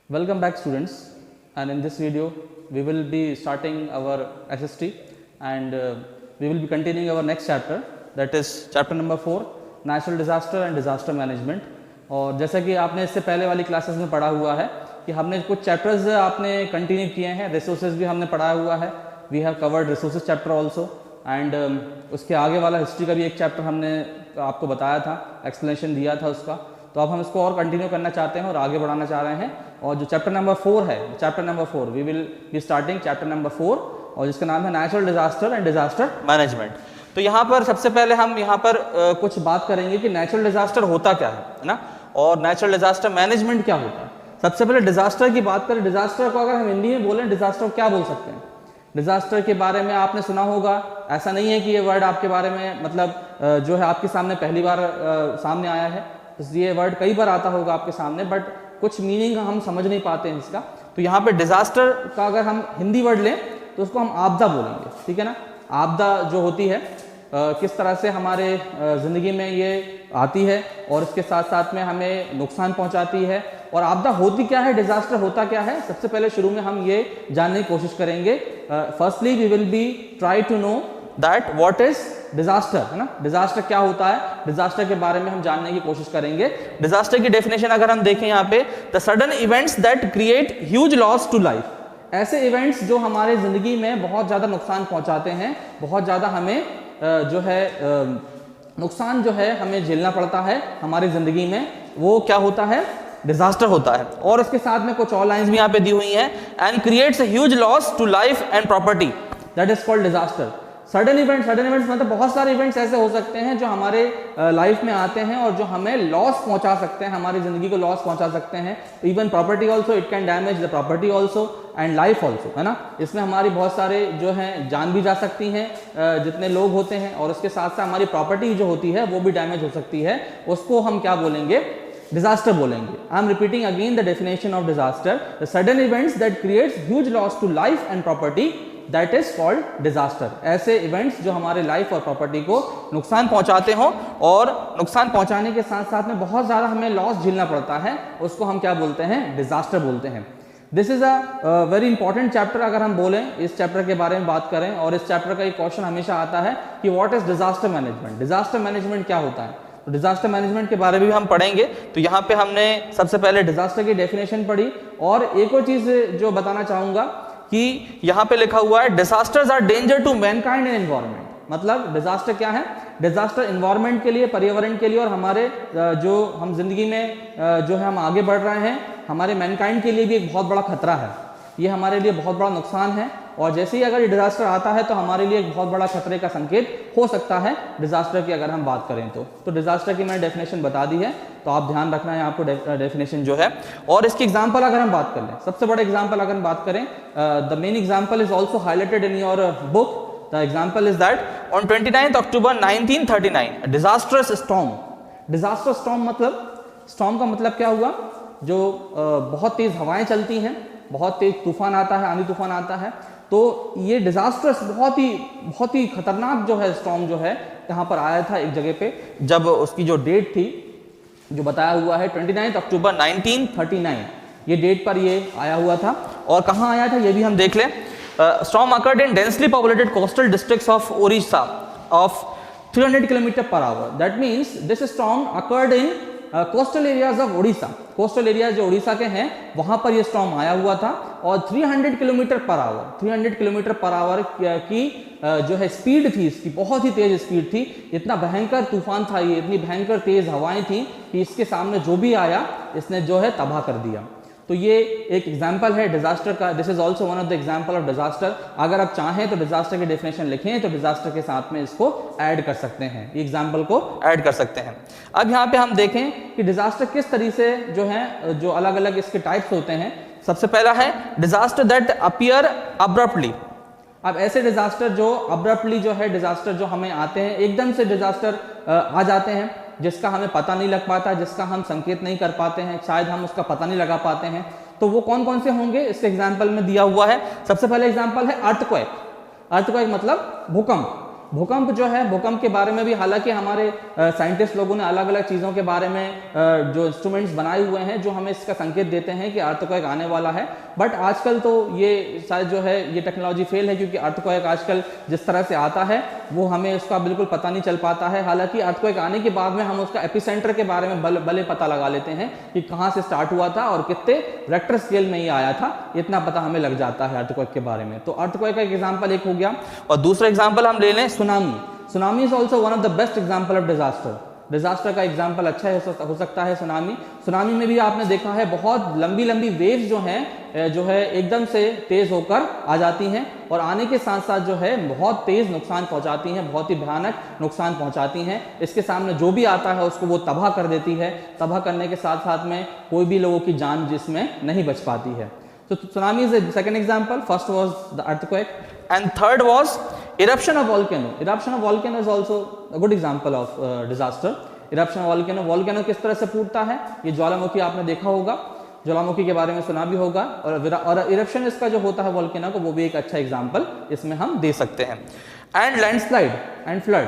Welcome back students, and in this video we will be starting our SST and we will be continuing our next chapter, that is chapter number 4 natural disaster and disaster management। और जैसा कि आपने इससे पहले वाली classes में पढ़ा हुआ है कि हमने कुछ चैप्टर्स आपने कंटिन्यू किए हैं, रिसोर्सेज भी हमने पढ़ा हुआ है, we have covered resources chapter also and उसके आगे वाला हिस्ट्री का भी एक चैप्टर हमने आपको बताया था, एक्सप्लेनेशन दिया था उसका। तो अब हम इसको और कंटिन्यू करना चाहते हैं और आगे बढ़ाना चाह रहे हैं। और जो चैप्टर नंबर 4 है, chapter number 4 we will be starting chapter number 4 और जिसका नाम है natural disaster and disaster management. तो यहाँ पर सबसे पहले हम यहाँ पर कुछ बात करेंगे कि नेचुरल डिजास्टर होता क्या है ना, और नेचुरल डिजास्टर मैनेजमेंट क्या होता है। सबसे पहले डिजास्टर की बात करें, डिजास्टर को अगर हम हिंदी में बोलें, डिजास्टर को क्या बोल सकते हैं। डिजास्टर के बारे में आपने सुना होगा, ऐसा नहीं है कि ये वर्ड आपके बारे में मतलब जो है आपके सामने पहली बार सामने आया है, ये वर्ड कई बार आता होगा आपके सामने, बट कुछ मीनिंग हम समझ नहीं पाते हैं इसका। तो यहाँ पे डिजास्टर का अगर हम हिंदी वर्ड लें तो उसको हम आपदा बोलेंगे, ठीक है ना। आपदा जो होती है किस तरह से हमारे ज़िंदगी में ये आती है और इसके साथ साथ में हमें नुकसान पहुंचाती है। और आपदा होती क्या है, डिजास्टर होता क्या है, सबसे पहले शुरू में हम ये जानने की कोशिश करेंगे। Firstly we will be try to know that what is disaster, है ना। डिजास्टर क्या होता है, डिजास्टर के बारे में हम जानने की कोशिश करेंगे। डिजास्टर की डेफिनेशन अगर हम देखें यहाँ पे, the sudden events that create huge loss to life, ऐसे इवेंट्स जो हमारे जिंदगी में बहुत ज्यादा नुकसान पहुंचाते हैं, बहुत ज्यादा हमें जो है नुकसान जो है हमें झेलना पड़ता है हमारी जिंदगी में, वो क्या होता है, डिजास्टर होता है। और इसके साथ में कुछ और लाइंस भी यहाँ पे दी हुई हैं, and creates a huge loss to life and property, that is called disaster. Sudden events मतलब बहुत सारे इवेंट्स ऐसे हो सकते हैं जो हमारे लाइफ में आते हैं और जो हमें लॉस पहुंचा सकते हैं, हमारी जिंदगी को लॉस पहुंचा सकते हैं। Even property also, it can damage the property also and life also, है ना। इसमें हमारी बहुत सारे जो हैं जान भी जा सकती हैं जितने लोग होते हैं, और उसके साथ साथ हमारी प्रॉपर्टी जो होती है वो भी डैमेज हो सकती है। उसको हम क्या बोलेंगे, डिजास्टर बोलेंगे। I am repeating again the definition of disaster, the sudden events that creates huge loss to life and property, that is called disaster. ऐसे इवेंट्स जो हमारे लाइफ और प्रॉपर्टी को नुकसान पहुंचाते हो और नुकसान पहुंचाने के साथ साथ में बहुत ज्यादा हमें लॉस झेलना पड़ता है, उसको हम क्या बोलते हैं, डिजास्टर बोलते हैं। This is a very important chapter. अगर हम बोलें इस चैप्टर के बारे में बात करें, और इस चैप्टर का एक क्वेश्चन हमेशा आता है कि what is disaster management, disaster management क्या होता है। तो डिजास्टर मैनेजमेंट के बारे में भी हम पढ़ेंगे। तो यहाँ पे हमने सबसे पहले डिजास्टर की डेफिनेशन पढ़ी, और एक और चीज जो बताना चाहूंगा कि यहाँ पे लिखा हुआ है disasters are danger to mankind and environment. मतलब डिजास्टर क्या है, डिजास्टर एनवायरनमेंट के लिए, पर्यावरण के लिए, और हमारे जो हम जिंदगी में जो है हम आगे बढ़ रहे हैं, हमारे मैनकाइंड के लिए भी एक बहुत बड़ा खतरा है, ये हमारे लिए बहुत बड़ा नुकसान है। और जैसे ही अगर ये डिजास्टर आता है तो हमारे लिए एक बहुत बड़ा खतरे का संकेत हो सकता है डिजास्टर की अगर हम बात करें तो डिजास्टर की मैंने डेफिनेशन बता दी है, तो आप ध्यान रखना है आपको डेफिनेशन जो है। और इसकी एग्जांपल अगर हम बात कर लें, सबसे बड़ा एग्जांपल अगर हम बात करें, the main example is also highlighted in your book. The example is that on 29 October 1939 disastrous storm. Disaster storm मतलब, स्टॉर्म का मतलब क्या हुआ, जो बहुत तेज हवाएं चलती हैं, बहुत तेज तूफान आता है, आंधी तूफान आता है। तो ये डिजास्टर्स बहुत ही खतरनाक जो है स्टॉर्म जो है यहाँ पर आया था एक जगह पे, जब उसकी जो डेट थी जो बताया हुआ है 29 अक्टूबर 1939, ये डेट पर ये आया हुआ था। और कहाँ आया था ये भी हम देख लें। Storm occurred in densely populated coastal districts of Odisha of 300 kilometre per hour. That means this storm occurred in coastal areas of Odisha. Coastal area जो ओडिशा के हैं वहां पर यह स्टॉर्म आया हुआ था, और 300 kilometre per hour, 300 kilometre per hour की जो है स्पीड थी इसकी, बहुत ही तेज स्पीड थी। इतना भयंकर तूफान था ये, इतनी भयंकर तेज हवाएं थी कि इसके सामने जो भी आया इसने जो है तबाह कर दिया। तो ये एक एग्जाम्पल है डिजास्टर का। This is also one of the example of disaster. अगर आप चाहें तो डिजास्टर की डेफिनेशन लिखें तो डिजास्टर के साथ में इसको ऐड कर सकते हैं, एग्जाम्पल को ऐड कर सकते हैं। अब यहाँ पे हम देखें कि डिजास्टर किस तरीके से जो है, जो अलग अलग इसके टाइप्स होते हैं। सबसे पहला है डिजास्टर दैट अपीयर अब्रप्टली। अब ऐसे डिजास्टर जो अब्रप्टली जो है, डिजास्टर जो हमें आते हैं एकदम से, डिजास्टर आ जाते हैं जिसका हमें पता नहीं लग पाता, जिसका हम संकेत नहीं कर पाते हैं, शायद हम उसका पता नहीं लगा पाते हैं। तो वो कौन कौन से होंगे इसके एग्जाम्पल में दिया हुआ है। सबसे पहले एग्जाम्पल है अर्थक्वेक। अर्थक्वेक मतलब भूकंप। भूकंप जो है, भूकंप के बारे में भी हालांकि हमारे साइंटिस्ट लोगों ने अलग अलग चीज़ों के बारे में जो इंस्ट्रूमेंट्स बनाए हुए हैं जो हमें इसका संकेत देते हैं कि अर्थक्वेक आने वाला है, बट आजकल तो ये शायद जो है ये टेक्नोलॉजी फेल है, क्योंकि अर्थक्वेक आजकल जिस तरह से आता है वो हमें उसका बिल्कुल पता नहीं चल पाता है। हालांकि अर्थक्वेक आने के बाद में हम उसका एपिसेंटर के बारे में भले पता लगा लेते हैं कि कहाँ से स्टार्ट हुआ था और कितने रेक्टर स्केल में ये आया था, इतना पता हमें लग जाता है अर्थक्वेक के बारे में। तो अर्थक्वेक का एक एग्जाम्पल एक हो गया। और दूसरा एग्जाम्पल हम ले लें tsunami. Tsunami is also one of the best example of disaster. Disaster का एग्जाम्पल अच्छा हो सकता है सुनामी। सुनामी में भी आपने देखा है बहुत लंबी लंबी वेव्स जो है एकदम से तेज होकर आ जाती हैं और आने के साथ साथ जो है बहुत तेज नुकसान पहुंचाती हैं, बहुत ही भयानक नुकसान पहुंचाती हैं। इसके सामने जो भी आता है उसको वो तबाह कर देती है। तबाह करने के साथ साथ में कोई भी लोगों की जान जिसमें नहीं बच पाती है। So tsunami is the second example. First was the earthquake, and third was eruption of volcano. Eruption of volcano is also a good example of disaster. Eruption of volcano. Volcano किस तरह से फूटता है, ये ज्वालामुखी आपने देखा होगा, ज्वालामुखी के बारे में सुना भी होगा। और इरप्शन इसका जो होता है वोल्केनो को, वो भी एक अच्छा एग्जाम्पल इसमें हम दे सकते हैं। And landslide and flood.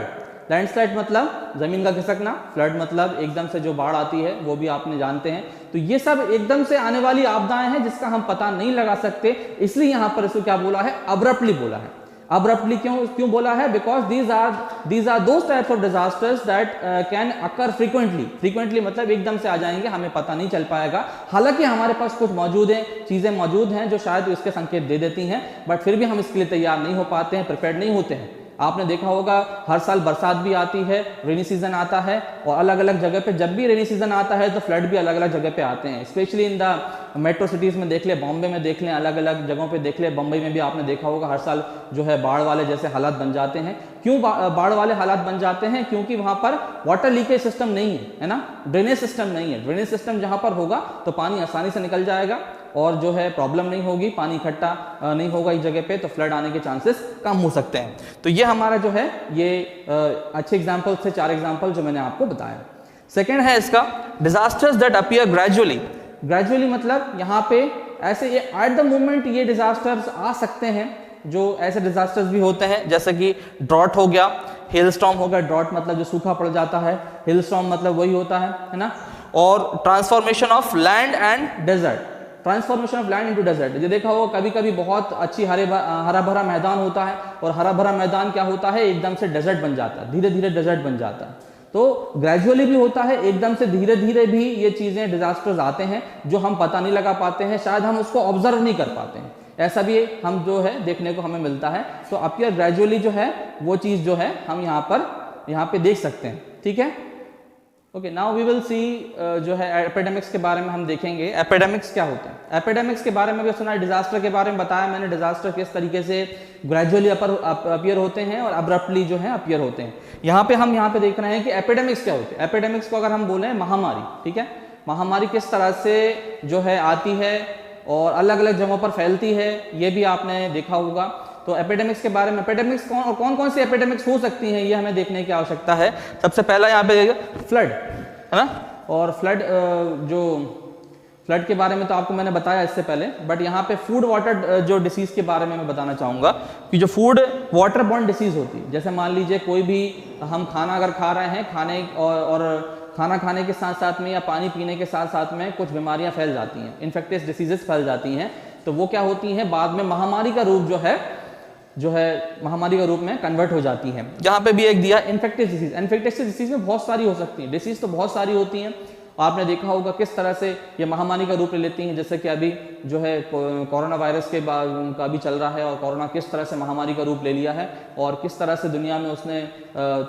Landslide मतलब जमीन का खिसकना, फ्लड मतलब एकदम से जो बाढ़ आती है, वो भी आपने जानते हैं। तो ये सब एकदम से आने वाली आपदाएं हैं जिसका हम पता नहीं लगा सकते, इसलिए यहां पर इसको क्या बोला है, अब्रप्टली बोला है। अब्रप्टली क्यों बोला है? Because these are those types of disasters that can occur frequently मतलब एकदम से आ जाएंगे, हमें पता नहीं चल पाएगा। हालांकि हमारे पास कुछ चीजें मौजूद हैं जो शायद इसके संकेत दे देती हैं, बट फिर भी हम इसके लिए तैयार नहीं हो पाते हैं, प्रिपेयर्ड नहीं होते हैं। आपने देखा होगा हर साल बरसात भी आती है, रेनी सीजन आता है, और अलग अलग जगह पे जब भी रेनी सीजन आता है तो फ्लड भी अलग अलग जगह पे आते हैं। Specially in the metro cities में देख ले, बॉम्बे में देख लें, अलग अलग जगहों पे देख ले, बम्बई में भी आपने देखा होगा हर साल जो है बाढ़ वाले जैसे हालात बन जाते हैं। क्यों बाढ़ वाले हालात बन जाते हैं? क्योंकि वहां पर वाटर लीकेज सिस्टम नहीं है ना, ड्रेनेज सिस्टम नहीं है। ड्रेनेज सिस्टम जहां पर होगा तो पानी आसानी से निकल जाएगा और जो है प्रॉब्लम नहीं होगी, पानी इकट्ठा नहीं होगा इस जगह पे, तो फ्लड आने के चांसेस कम हो सकते हैं। तो ये हमारा जो है ये अच्छे एग्जांपल थे, 4 एग्जांपल जो मैंने आपको बताया। सेकंड है इसका डिजास्टर्स दैट अपीयर ग्रेजुअली मतलब यहाँ पे ऐसे ये एट द मोमेंट ये डिजास्टर्स आ सकते हैं, जो ऐसे डिजास्टर्स भी होते हैं जैसे कि ड्रॉट हो गया, हेल स्टॉर्म हो गया। ड्रॉट मतलब जो सूखा पड़ जाता है, हिल स्टॉर्म मतलब वही होता है ना। और transformation of land and desert, transformation of land into desert. ये देखा होगा कभी कभी बहुत अच्छी हरा भरा मैदान होता है और हरा भरा मैदान क्या होता है, एकदम से डेजर्ट बन जाता है, धीरे धीरे डेजर्ट बन जाता है। तो ग्रेजुअली भी होता है, एकदम से धीरे धीरे भी ये चीजें डिजास्टर्स आते हैं जो हम पता नहीं लगा पाते हैं, शायद हम उसको ऑब्जर्व नहीं कर पाते हैं। ऐसा भी हम जो है देखने को हमें मिलता है। तो अपीयर ग्रेजुअली जो है वो चीज जो है हम यहाँ पे देख सकते हैं। ठीक है, okay, now we will see जो है एपिडेमिक्स के बारे में हम देखेंगे। एपिडेमिक्स क्या होता है? एपिडेमिक्स के बारे में भी सुना है, डिजास्टर के बारे में बताया मैंने, डिजास्टर किस तरीके से ग्रेजुअली अपीयर होते हैं और अब्रप्टली जो है अपीयर होते हैं। यहाँ पे देख रहे हैं कि एपिडेमिक्स क्या होते हैं। एपिडेमिक्स को अगर हम बोले महामारी, ठीक है, महामारी किस तरह से जो है आती है और अलग अलग जगहों पर फैलती है, ये भी आपने देखा होगा। तो एपिडेमिक्स के बारे में, एपिडेमिक्स कौन सी एपिडेमिक्स हो सकती हैं, ये हमें देखने की आवश्यकता है। सबसे पहला यहाँ पे फ्लड है ना, और फ्लड के बारे में तो आपको मैंने बताया इससे पहले, बट यहाँ पे फूड वाटर जो डिसीज के बारे में मैं बताना चाहूँगा कि जो फूड वाटर बॉर्न डिसीज होती है, जैसे मान लीजिए कोई भी हम खाना अगर खा रहे हैं, खाना खाने के साथ साथ में या पानी पीने के साथ साथ में कुछ बीमारियां फैल जाती हैं, इन्फेक्टियस डिसीजेस फैल जाती हैं, तो वो क्या होती हैं, बाद में महामारी का रूप जो है महामारी का रूप में कन्वर्ट हो जाती है। यहाँ पे भी एक दिया इन्फेक्टियस डिसीज। इन्फेक्टियस डिसीज में बहुत सारी हो सकती हैं, डिसीज तो बहुत सारी होती हैं। आपने देखा होगा किस तरह से ये महामारी का रूप ले लेती हैं, जैसे कि अभी जो है कोरोना वायरस के का भी चल रहा है, और कोरोना किस तरह से महामारी का रूप ले लिया है और किस तरह से दुनिया में उसने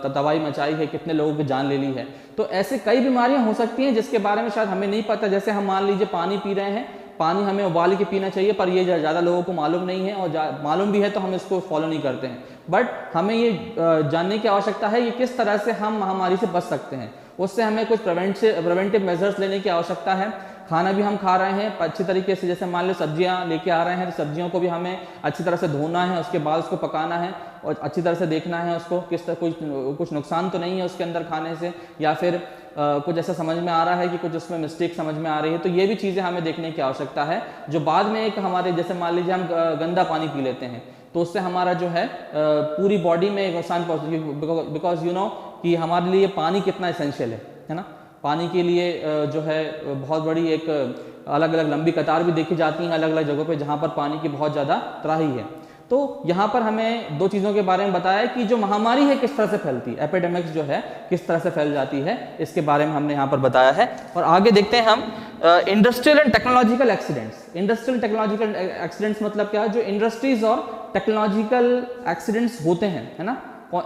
तबाही मचाई है, कितने लोगों की जान ले ली है। तो ऐसे कई बीमारियां हो सकती हैं जिसके बारे में शायद हमें नहीं पता। जैसे हम मान लीजिए पानी पी रहे हैं, पानी हमें उबाल के पीना चाहिए, पर ये ज़्यादा लोगों को मालूम नहीं है, और मालूम भी है तो हम इसको फॉलो नहीं करते हैं। बट हमें ये जानने की आवश्यकता है कि किस तरह से हम महामारी से बच सकते हैं, उससे हमें कुछ प्रिवेंटिव मेजर्स लेने की आवश्यकता है। खाना भी हम खा रहे हैं अच्छी तरीके से, जैसे मान लो सब्जियां लेके आ रहे हैं तो सब्जियों को भी हमें अच्छी तरह से धोना है, उसके बाद उसको पकाना है और अच्छी तरह से देखना है उसको किस तरह कुछ नुकसान तो नहीं है उसके अंदर खाने से, या फिर कुछ ऐसा समझ में आ रहा है कि कुछ उसमें मिस्टेक समझ में आ रही है। तो ये भी चीज़ें हमें देखने की आवश्यकता है, जो बाद में एक हमारे, जैसे मान लीजिए हम गंदा पानी पी लेते हैं, तो उससे हमारा जो है पूरी बॉडी में नुकसान पहुँचेगी, बिकॉज यू नो कि हमारे लिए पानी कितना इसेंशियल है ना। पानी के लिए जो है बहुत बड़ी एक अलग अलग लंबी कतार भी देखी जाती हैं अलग अलग जगहों पे जहाँ पर पानी की बहुत ज़्यादा त्राही है। तो यहाँ पर हमें दो चीज़ों के बारे में बताया कि जो महामारी है किस तरह से फैलती है, एपिडेमिक्स जो है किस तरह से फैल जाती है, इसके बारे में हमने यहाँ पर बताया है। और आगे देखते हैं हम industrial and technological accidents. Industrial technological accidents मतलब क्या है, जो इंडस्ट्रीज और टेक्नोलॉजिकल एक्सीडेंट्स होते हैं, है ना।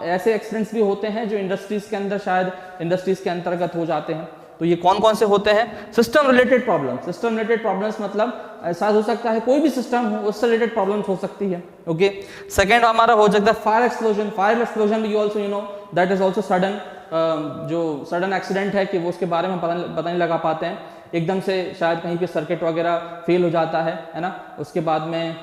ऐसे एक्सीडेंट्स भी होते हैं जो इंडस्ट्रीज के अंदर शायद इंडस्ट्रीज के अंतर्गत हो जाते हैं। तो ये कौन कौन से होते हैं? System related problem. System related problems मतलब ऐसा हो सकता है कोई भी सिस्टम हो उससे रिलेटेड प्रॉब्लम्स हो सकती है। ओके, सेकंड हमारा हो सकता है फायर एक्सप्लोजन। फायर एक्सप्लोजन भी also you know that is also sudden, जो सडन एक्सीडेंट है कि वो उसके बारे में पता नहीं लगा पाते हैं, एकदम से शायद कहीं पे सर्किट वगैरह फेल हो जाता है ना। उसके बाद में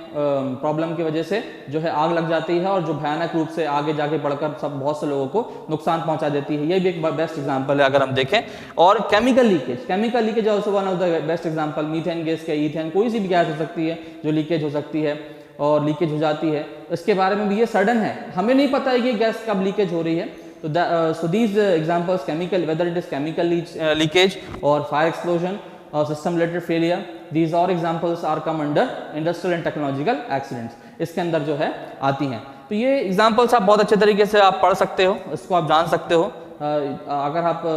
प्रॉब्लम की वजह से जो है आग लग जाती है और जो भयानक रूप से आगे जाके बढ़कर सब बहुत से लोगों को नुकसान पहुंचा देती है। ये भी एक बेस्ट एग्जांपल है अगर हम देखें। और chemical leakage, chemical leakage also one of the best example. Methane gas के, ईथेन, कोई सी भी गैस हो सकती है जो लीकेज हो सकती है और लीकेज हो जाती है, इसके बारे में भी ये सडन है, हमें नहीं पता है कि गैस कब लीकेज हो रही है। So these examples, chemical, whether it is chemical leakage or fire explosion or system related failure, these all examples are come under industrial and technological accidents, इसके अंदर जो है आती हैं। तो ये examples आप बहुत अच्छे तरीके से आप पढ़ सकते हो, इसको आप जान सकते हो। अगर आप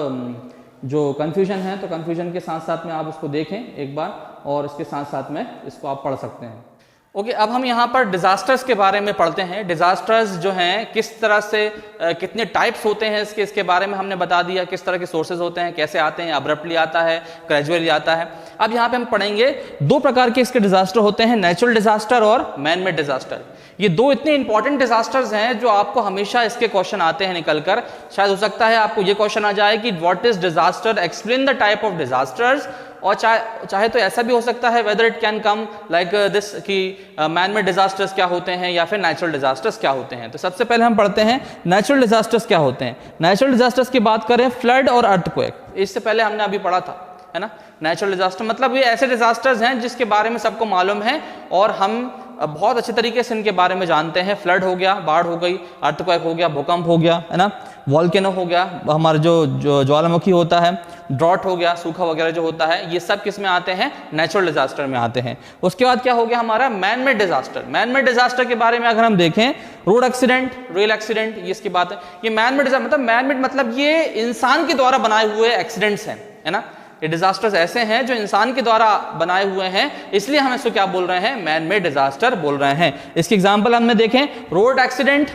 जो confusion है तो confusion के साथ साथ में आप उसको देखें एक बार और इसके साथ साथ में इसको आप पढ़ सकते हैं। ओके, अब हम यहाँ पर डिजास्टर्स के बारे में पढ़ते हैं। डिजास्टर्स जो हैं किस तरह से कितने टाइप्स होते हैं इसके बारे में हमने बता दिया, किस तरह के सोर्सेज होते हैं, कैसे आते हैं, अब्रप्टली आता है, ग्रेजुअली आता है। अब यहाँ पे हम पढ़ेंगे दो प्रकार के इसके डिजास्टर होते हैं, नेचुरल डिजास्टर और मैन मेड डिजास्टर। ये दो इतने इंपॉर्टेंट डिजास्टर्स हैं जो आपको हमेशा इसके क्वेश्चन आते हैं निकलकर। शायद हो सकता है आपको ये क्वेश्चन आ जाए कि what is disaster, explain the type of disasters. और चाहे तो ऐसा भी हो सकता है whether it can come like this कि मैन मेड डिजास्टर्स क्या होते हैं या फिर नेचुरल डिजास्टर्स क्या होते हैं। तो सबसे पहले हम पढ़ते हैं नेचुरल डिजास्टर्स क्या होते हैं। नेचुरल डिजास्टर्स की बात करें, फ्लड और अर्थक्वेक, इससे पहले हमने अभी पढ़ा था, है ना। नेचुरल डिजास्टर मतलब ये ऐसे डिजास्टर्स हैं जिसके बारे में सबको मालूम है और हम बहुत अच्छे तरीके से इनके बारे में जानते हैं। फ्लड हो गया, बाढ़ हो गई, अर्थक्वेक हो गया, भूकंप हो गया, है ना, वॉल्केनो हो गया, हमारा जो ज्वालामुखी होता है, ड्रॉट हो गया, सूखा वगैरह जो होता है, ये सब किस में आते हैं? नेचुरल डिजास्टर में आते हैं। उसके बाद क्या हो गया हमारा? Man made disaster. Man made disaster के बारे में अगर हम देखें, रोड एक्सीडेंट, रेल एक्सीडेंट, ये इसकी बात है। ये मैन मेड मतलब, मैन मेड मतलब ये इंसान के द्वारा बनाए हुए एक्सीडेंट्स हैं, है ना। ये डिजास्टर्स ऐसे हैं जो इंसान के द्वारा बनाए हुए हैं, इसलिए हम इसको क्या बोल रहे हैं? मैन मेड डिजास्टर बोल रहे हैं। इसकी एग्जांपल हमने देखें, road accident,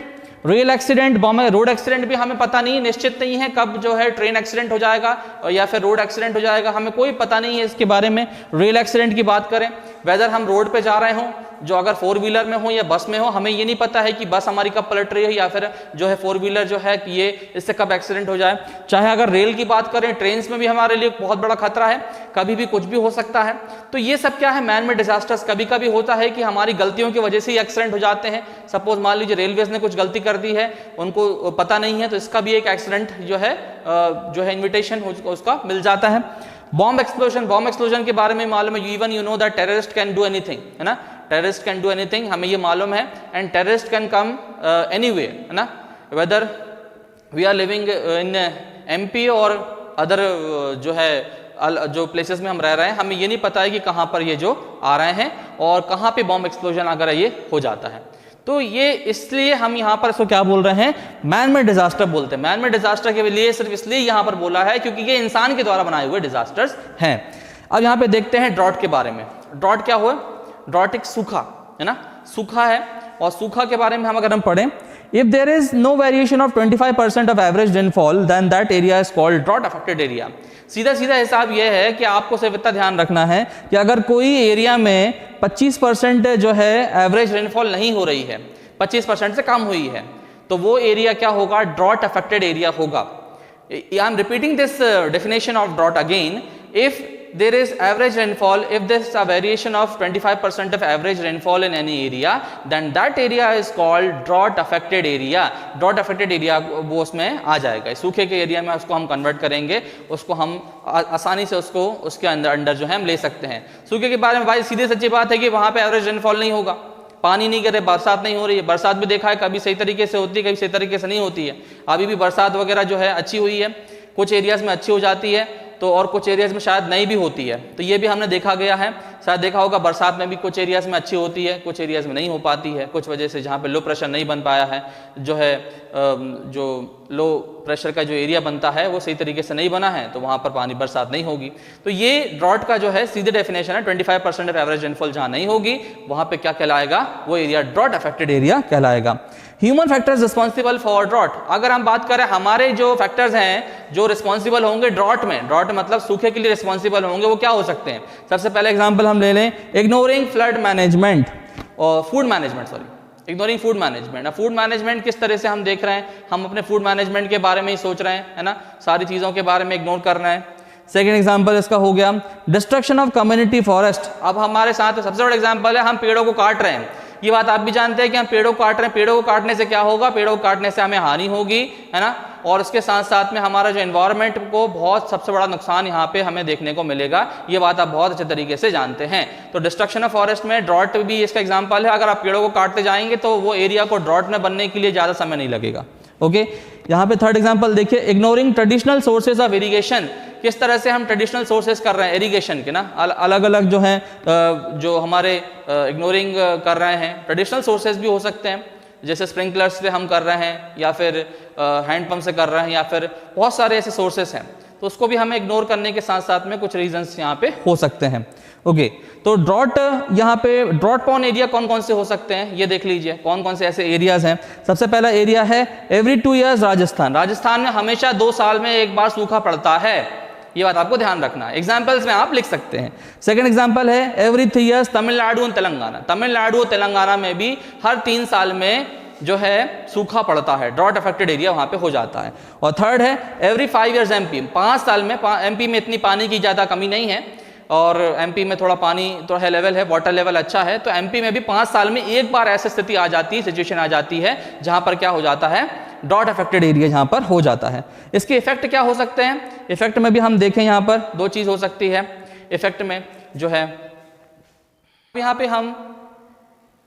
rail accident, Bombay road accident भी हमें पता नहीं, निश्चित नहीं है कब जो है ट्रेन एक्सीडेंट हो जाएगा या फिर रोड एक्सीडेंट हो जाएगा, हमें कोई पता नहीं है इसके बारे में। रेल एक्सीडेंट की बात करें, वेदर हम रोड पे जा रहे हों, जो अगर 4 व्हीलर में हो या बस में हो, हमें ये नहीं पता है कि बस हमारी कब पलट रही है या फिर जो है 4 व्हीलर जो है कि ये इससे कब एक्सीडेंट हो जाए। चाहे अगर रेल की बात करें, ट्रेन में भी हमारे लिए बहुत बड़ा खतरा है, कभी भी कुछ भी हो सकता है। तो ये सब क्या है? Man made disasters. कभी कभी होता है कि हमारी गलतियों की वजह से ही एक्सीडेंट हो जाते हैं। सपोज मान लीजिए रेलवेज ने कुछ गलती कर दी है, उनको पता नहीं है, तो इसका भी एक एक्सीडेंट जो है इन्विटेशन उसका मिल जाता है। बॉम्ब एक्सप्लोजन, बॉम्ब एक्सप्लोजन के बारे में मालूम है, even you know that terrorist can do anything, है ना। टेररिस्ट कैन डू एनीथिंग, हमें ये मालूम है। And terrorist can come anyway, है ना, whether we are living in MP और अदर जो है जो प्लेसेस में हम रह रहे हैं, हमें ये नहीं पता है कि कहाँ पर ये जो आ रहे हैं और कहाँ पे बॉम्ब एक्सप्लोजन अगर ये हो जाता है। तो ये इसलिए हम यहाँ पर इसको क्या बोल रहे हैं? मैन मेड डिजास्टर बोलते हैं। मैन मेड डिजास्टर के लिए सिर्फ इसलिए यहाँ पर बोला है क्योंकि ये इंसान के द्वारा बनाए हुए डिजास्टर्स हैं। अब यहाँ पे देखते हैं ड्रॉट के बारे में। ड्रॉट क्या हुआ? ड्रॉट एक सूखा, है ना, सूखा है। और सूखा के बारे में हम पढ़ें, if there is no variation of 25% of average rainfall then that area is called drought affected area. सीधा सीधा हिसाब यह है कि आपको सिर्फ इतना ध्यान रखना है कि अगर कोई एरिया में 25% जो है एवरेज रेनफॉल नहीं हो रही है, 25% से कम हुई है, तो वो एरिया क्या होगा? ड्रॉट अफेक्टेड एरिया होगा। I am repeating this definition of drought again. If there is average rainfall, if there is a variation of 25% of average rainfall in any area, then that area is called drought affected area. drought affected area वो उसमें आ जाएगा। सूखे के area में उसको हम convert करेंगे, उसको हम आसानी से उसके अंदर जो है हम ले सकते हैं। सूखे के बारे में भाई सीधी सच्ची बात है कि वहाँ पे एवरेज रेनफॉल नहीं होगा, पानी नहीं गिर रहे, बरसात नहीं हो रही है। बरसात भी देखा है कभी सही तरीके से होती है, कभी सही तरीके से नहीं होती है। अभी भी बरसात वगैरह जो है अच्छी हुई है, कुछ एरियाज में अच्छी हो जाती है तो, और कुछ एरियाज में शायद नहीं भी होती है। तो ये भी हमने देखा गया है, शायद देखा होगा बरसात में भी कुछ एरियाज में अच्छी होती है, कुछ एरियाज में नहीं हो पाती है, कुछ वजह से जहाँ पे लो प्रेशर नहीं बन पाया है, जो है जो लो प्रेशर का जो एरिया बनता है वो सही तरीके से नहीं बना है, तो वहाँ पर पानी बरसात नहीं होगी। तो ये ड्रॉट का जो है सीधे डेफिनेशन है, 25% ऑफ एवरेज रेनफॉल जहाँ नहीं होगी वहाँ पे क्या कहलाएगा, वो एरिया ड्रॉट अफेक्टेड एरिया कहलाएगा। Human factors responsible for drought, अगर हम बात करें हमारे जो फैक्टर्स हैं जो रिस्पॉन्सिबल होंगे ड्रॉट में, ड्रॉट मतलब सूखे के लिए रिस्पॉन्सिबल होंगे, वो क्या हो सकते हैं। सबसे पहले एग्जांपल हम ले लें, इग्नोरिंग फ्लड मैनेजमेंट और food management, ignoring food management. Food management किस तरह से हम देख रहे हैं, हम अपने फूड मैनेजमेंट के बारे में ही सोच रहे हैं, है ना, सारी चीज़ों के बारे में इग्नोर करना है। सेकेंड एग्जाम्पल इसका हो गया डिस्ट्रक्शन ऑफ कम्युनिटी फॉरेस्ट। अब हमारे साथ सबसे बड़ा एग्जाम्पल है, हम पेड़ों को काट रहे हैं। ये बात आप भी जानते हैं कि हम पेड़ों को काट रहे हैं, पेड़ों को काटने से क्या होगा, पेड़ों को काटने से हमें हानि होगी, है ना, और उसके साथ साथ में हमारा जो एनवायरनमेंट को बहुत सबसे बड़ा नुकसान यहाँ पे हमें देखने को मिलेगा। ये बात आप बहुत अच्छे तरीके से जानते हैं। तो डिस्ट्रक्शन ऑफ फॉरेस्ट में ड्रॉट भी इसका एग्जाम्पल है। अगर आप पेड़ों को काटते जाएंगे तो वो एरिया को ड्रॉट में बनने के लिए ज़्यादा समय नहीं लगेगा। ओके, यहाँ पे थर्ड एग्जाम्पल देखिए, ignoring traditional sources of irrigation. किस तरह से हम ट्रेडिशनल सोर्सेज कर रहे हैं इरीगेशन के ना, अलग अलग जो हैं जो हमारे इग्नोरिंग कर रहे हैं। ट्रेडिशनल सोर्सेज भी हो सकते हैं, जैसे स्प्रिंकलर्स से हम कर रहे हैं, या फिर हैंड पंप से कर रहे हैं, या फिर बहुत सारे ऐसे सोर्सेस हैं, तो उसको भी हमें इग्नोर करने के साथ साथ में कुछ रीजंस यहाँ पे हो सकते हैं। ओके, तो ड्रॉट, यहाँ पे ड्रॉट पॉन एरिया कौन कौन से हो सकते हैं ये देख लीजिए, कौन कौन से ऐसे एरियाज हैं। सबसे पहला एरिया है एवरी 2 ईयर्स राजस्थान। राजस्थान में हमेशा 2 साल में एक बार सूखा पड़ता है, ये बात आपको ध्यान रखना है। एग्जाम्पल्स में आप लिख सकते हैं। सेकंड एग्जाम्पल है एवरी 3 ईयर्स तमिलनाडु और तेलंगाना। तमिलनाडु और तेलंगाना में भी हर 3 साल में जो है सूखा पड़ता है, ड्रॉट अफेक्टेड एरिया वहाँ पे हो जाता है। और थर्ड है एवरी 5 ईयर्स एमपी। 5 साल में एमपी में इतनी पानी की ज़्यादा कमी नहीं है और एमपी में थोड़ा पानी थोड़ा लेवल है, वाटर लेवल अच्छा है, तो एमपी में भी 5 साल में एक बार ऐसी स्थिति आ जाती है, सिचुएशन आ जाती है जहाँ पर क्या हो जाता है, ड्रॉट अफेक्टेड एरिया जहाँ पर हो जाता है। इसके इफेक्ट क्या हो सकते हैं, इफेक्ट में भी हम देखें यहाँ पर 2 चीज़ हो सकती है। इफेक्ट में जो है यहाँ पे हम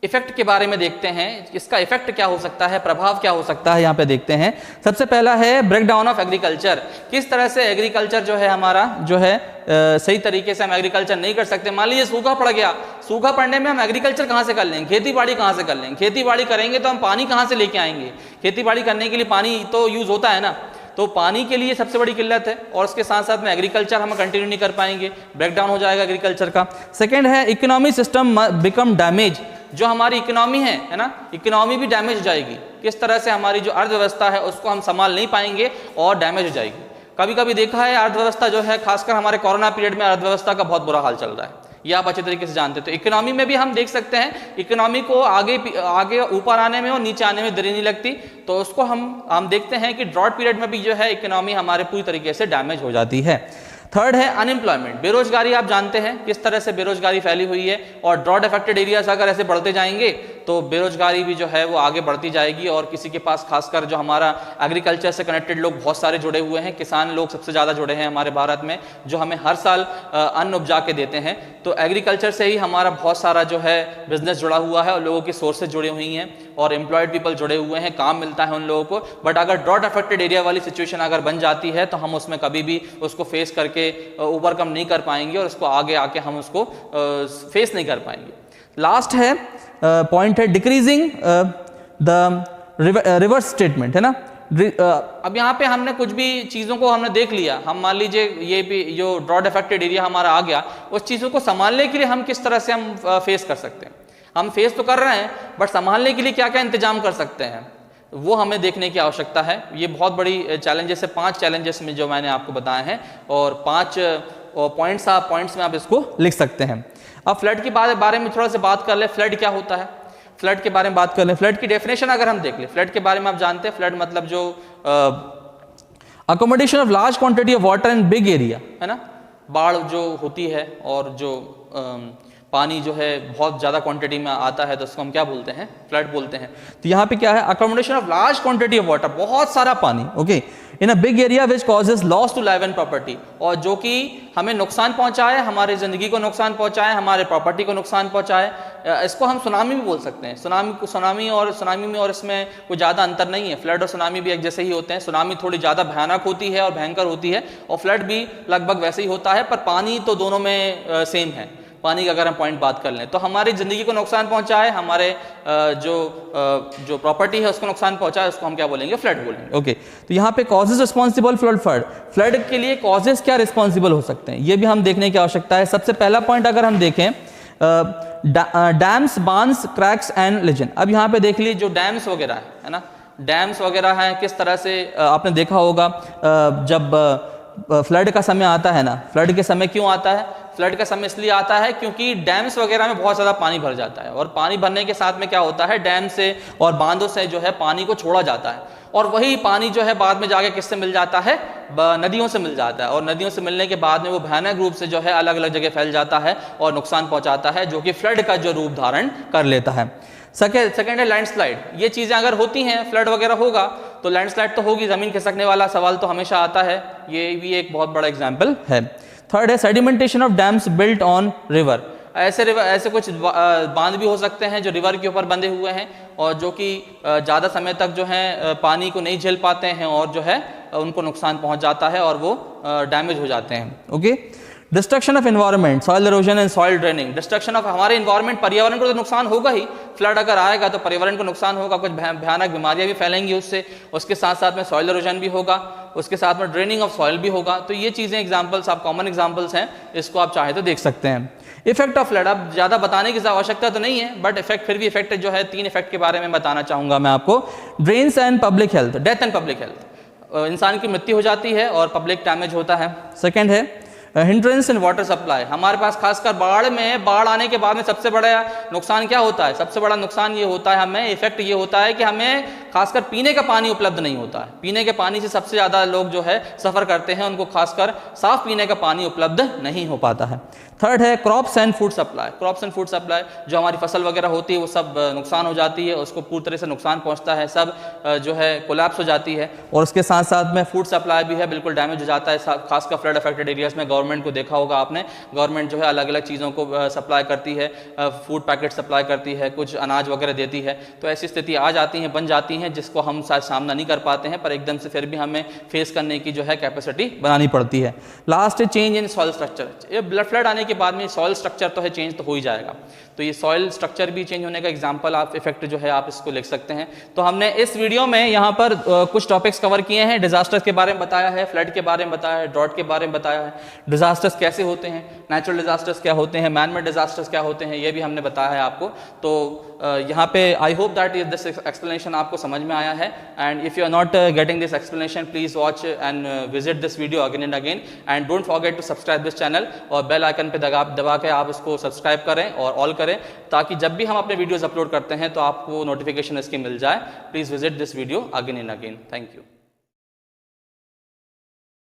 इफेक्ट के बारे में देखते हैं, इसका इफेक्ट क्या हो सकता है, प्रभाव क्या हो सकता है, यहाँ पे देखते हैं। सबसे पहला है ब्रेकडाउन ऑफ एग्रीकल्चर। किस तरह से एग्रीकल्चर जो है हमारा जो है सही तरीके से हम एग्रीकल्चर नहीं कर सकते। मान लीजिए सूखा पड़ गया, सूखा पड़ने में हम एग्रीकल्चर कहाँ से कर लेंगे, खेती बाड़ी कहाँ से कर लेंगे। खेती बाड़ी करेंगे तो हम पानी कहाँ से लेके आएंगे, खेती बाड़ी करने के लिए पानी तो यूज होता है ना, तो पानी के लिए सबसे बड़ी किल्लत है। और उसके साथ साथ में एग्रीकल्चर हम कंटिन्यू नहीं कर पाएंगे, ब्रेकडाउन हो जाएगा एग्रीकल्चर का। सेकेंड है इकोनॉमी सिस्टम बिकम डैमेज। जो हमारी इकोनॉमी है ना, इकोनॉमी भी डैमेज हो जाएगी। किस तरह से हमारी जो अर्थव्यवस्था है उसको हम संभाल नहीं पाएंगे और डैमेज हो जाएगी। कभी कभी देखा है अर्थव्यवस्था जो है, खासकर हमारे कोरोना पीरियड में अर्थव्यवस्था का बहुत बुरा हाल चल रहा है, ये आप अच्छे तरीके से जानते हैं। तो इकोनॉमी में भी हम देख सकते हैं, इकोनॉमी को आगे ऊपर आने में और नीचे आने में देरी नहीं लगती, तो उसको हम देखते हैं कि ड्रॉट पीरियड में भी जो है इकोनॉमी हमारे पूरी तरीके से डैमेज हो जाती है। थर्ड है अनएम्प्लॉयमेंट, बेरोजगारी। आप जानते हैं किस तरह से बेरोजगारी फैली हुई है, और ड्रॉट अफेक्टेड एरियाज अगर ऐसे बढ़ते जाएंगे तो बेरोजगारी भी जो है वो आगे बढ़ती जाएगी। और किसी के पास, खासकर जो हमारा एग्रीकल्चर से कनेक्टेड लोग बहुत सारे जुड़े हुए हैं, किसान लोग सबसे ज़्यादा जुड़े हैं हमारे भारत में, जो हमें हर साल अन्न उपजा के देते हैं। तो एग्रीकल्चर से ही हमारा बहुत सारा जो है बिजनेस जुड़ा हुआ है और लोगों की सोर्सेज जुड़ी हुई हैं और एम्प्लॉयड पीपल जुड़े हुए हैं, काम मिलता है उन लोगों को। बट अगर ड्रॉट अफेक्टेड एरिया वाली सिचुएशन अगर बन जाती है तो हम उसमें कभी भी उसको फेस करके ओवरकम नहीं कर पाएंगे और उसको आगे आके हम उसको फेस नहीं कर पाएंगे। लास्ट है पॉइंट है डिक्रीजिंग द रिवर्स स्टेटमेंट, है ना। अब यहाँ पे हमने कुछ भी चीज़ों को हमने देख लिया, हम मान लीजिए ये भी जो ड्रॉट अफेक्टेड एरिया हमारा आ गया, उस चीज़ों को संभालने के लिए हम किस तरह से हम फेस कर सकते हैं। हम फेस तो कर रहे हैं बट संभालने के लिए क्या क्या इंतजाम कर सकते हैं वो हमें देखने की आवश्यकता है। ये बहुत बड़ी चैलेंजेस है, 5 चैलेंजेस में जो मैंने आपको बताए हैं, और 5 पॉइंट्स में आप इसको लिख सकते हैं। अब फ्लड की बारे में थोड़ा सा बात कर ले। फ्लड क्या होता है, फ्लड के बारे में बात कर ले। फ्लड की डेफिनेशन अगर हम देख ले, फ्लड के बारे में आप जानते हैं, फ्लड मतलब जो accommodation of large quantity of water in big area, है ना। बाढ़ जो होती है और जो पानी जो है बहुत ज़्यादा क्वांटिटी में आता है तो उसको हम क्या बोलते हैं, फ्लड बोलते हैं। तो यहाँ पे क्या है, accommodation of large quantity of water, बहुत सारा पानी, okay, in a big area which causes loss to life and property, और जो कि हमें नुकसान पहुंचाए, हमारी ज़िंदगी को नुकसान पहुंचाए, हमारे प्रॉपर्टी को नुकसान पहुंचाए, इसको हम सुनामी भी बोल सकते हैं। सुनामी में और इसमें कोई ज़्यादा अंतर नहीं है। फ्लड और सुनामी भी एक जैसे ही होते हैं। सुनामी थोड़ी ज़्यादा भयानक होती है और भयंकर होती है, और फ्लड भी लगभग वैसे ही होता है, पर पानी तो दोनों में सेम है। पानी का अगर हम पॉइंट बात कर लें तो हमारी ज़िंदगी को नुकसान पहुंचाए, हमारे जो प्रॉपर्टी है उसको नुकसान पहुंचाए, उसको हम क्या बोलेंगे? फ्लड बोलेंगे। ओके, तो यहाँ पे कॉजेज रिस्पॉन्सिबल फ्लड के लिए कॉजेज क्या रिस्पॉन्सिबल हो सकते हैं, ये भी हम देखने की आवश्यकता है। सबसे पहला पॉइंट अगर हम देखें, डैम्स, बांस, क्रैक्स एंड लीजन। अब यहाँ पे देख लीजिए जो डैम्स वगैरह है ना, डैम्स वगैरह हैं, किस तरह से आपने देखा होगा जब फ्लड का समय आता है ना, फ्लड के समय क्यों आता है? फ्लड का समय इसलिए आता है क्योंकि डैम्स वगैरह में बहुत ज़्यादा पानी भर जाता है, और पानी भरने के साथ में क्या होता है, डैम से और बांधों से जो है पानी को छोड़ा जाता है, और वही पानी जो है बाद में जाके किससे मिल जाता है? नदियों से मिल जाता है, और नदियों से मिलने के बाद में वो भयानक रूप से जो है अलग अलग जगह फैल जाता है और नुकसान पहुंचाता है, जो कि फ्लड का जो रूप धारण कर लेता है। सेकेंड है लैंडस्लाइड। ये चीज़ें अगर होती हैं, फ्लड वगैरह होगा तो लैंडस्लाइड तो होगी, ज़मीन खिसकने वाला सवाल तो हमेशा आता है, ये भी एक बहुत बड़ा एग्जाम्पल है। थर्ड है sedimentation of dams built on river. ऐसे कुछ बांध भी हो सकते हैं जो रिवर के ऊपर बंधे हुए हैं, और जो कि ज़्यादा समय तक जो है पानी को नहीं झेल पाते हैं, और जो है उनको नुकसान पहुंच जाता है और वो डैमेज हो जाते हैं। Okay, destruction of environment, soil erosion and soil draining. Destruction of हमारे एनवायरनमेंट, पर्यावरण को तो नुकसान होगा ही, फ्लड अगर आएगा तो पर्यावरण को नुकसान होगा, कुछ भयानक बीमारियां भी फैलेंगी उससे, उसके साथ साथ में सॉइल इरोजन भी होगा, उसके साथ में ड्रेनिंग ऑफ सॉइल भी होगा। तो ये चीज़ें एग्जाम्पल्स, आप कॉमन एग्जाम्पल्स हैं, इसको आप चाहे तो देख सकते हैं। इफेक्ट ऑफ फ्लड, अब ज़्यादा बताने की आवश्यकता तो नहीं है, बट इफेक्ट फिर भी इफेक्ट जो है 3 इफेक्ट के बारे में बताना चाहूँगा मैं आपको। Drains and public health, death and public health, इंसान की मृत्यु हो जाती है और पब्लिक डैमेज होता है। सेकेंड है हिंड्रेंस इन वाटर सप्लाई। हमारे पास खासकर बाढ़ आने के बाद में सबसे बड़ा नुकसान क्या होता है? सबसे बड़ा नुकसान ये होता है, हमें इफेक्ट ये होता है कि हमें खासकर पीने का पानी उपलब्ध नहीं होता है। पीने के पानी से सबसे ज़्यादा लोग जो है सफ़र करते हैं, उनको खासकर साफ पीने का पानी उपलब्ध नहीं हो पाता है। थर्ड है crops and food supply. Crops and food supply, जो हमारी फसल वगैरह होती है वो सब नुकसान हो जाती है, उसको पूरी तरह से नुकसान पहुंचता है, सब जो है कोलैप्स हो जाती है, और उसके साथ साथ में फूड सप्लाई भी है, बिल्कुल डैमेज हो जाता है। खासकर फ्लड अफेक्टेड एरियाज़ में गवर्नमेंट को देखा होगा आपने, गवर्नमेंट जो है अलग अलग चीज़ों को सप्लाई करती है, फूड पैकेट सप्लाई करती है, कुछ अनाज वगैरह देती है, तो ऐसी स्थिति आ जाती है, बन जाती हैं, जिसको हम सामना नहीं कर पाते हैं, पर एकदम से फिर भी हमें फेस करने की जो है कैपेसिटी बनानी पड़ती है। लास्ट है चेंज इन सॉइल स्ट्रक्चर। ये फ्लड आने के बाद में सॉइल स्ट्रक्चर तो है, चेंज तो हो ही जाएगा, तो ये सॉइल स्ट्रक्चर भी चेंज होने का एग्जांपल आप इफेक्ट जो है आप इसको लिख सकते हैं। तो हमने इस वीडियो में यहाँ पर कुछ टॉपिक्स कवर किए हैं। डिजास्टर्स के बारे में बताया है, फ्लड के बारे में बताया है, ड्रॉट के बारे में बताया है, डिजास्टर्स कैसे होते हैं, नेचुरल डिजास्टर्स क्या होते हैं, मैन मेड डिजास्टर्स क्या होते हैं, ये भी हमने बताया है आपको। तो यहाँ पे I hope that this explanation आपको समझ में आया है, and if you are not getting this explanation please watch and visit this video again and again, and don't forget to subscribe this channel, और बेल आइकन पे दबा के आप इसको सब्सक्राइब करें और ऑल करें, ताकि जब भी हम अपने वीडियोस अपलोड करते हैं तो आपको नोटिफिकेशन इसकी मिल जाए। Please visit this video again and again. Thank you.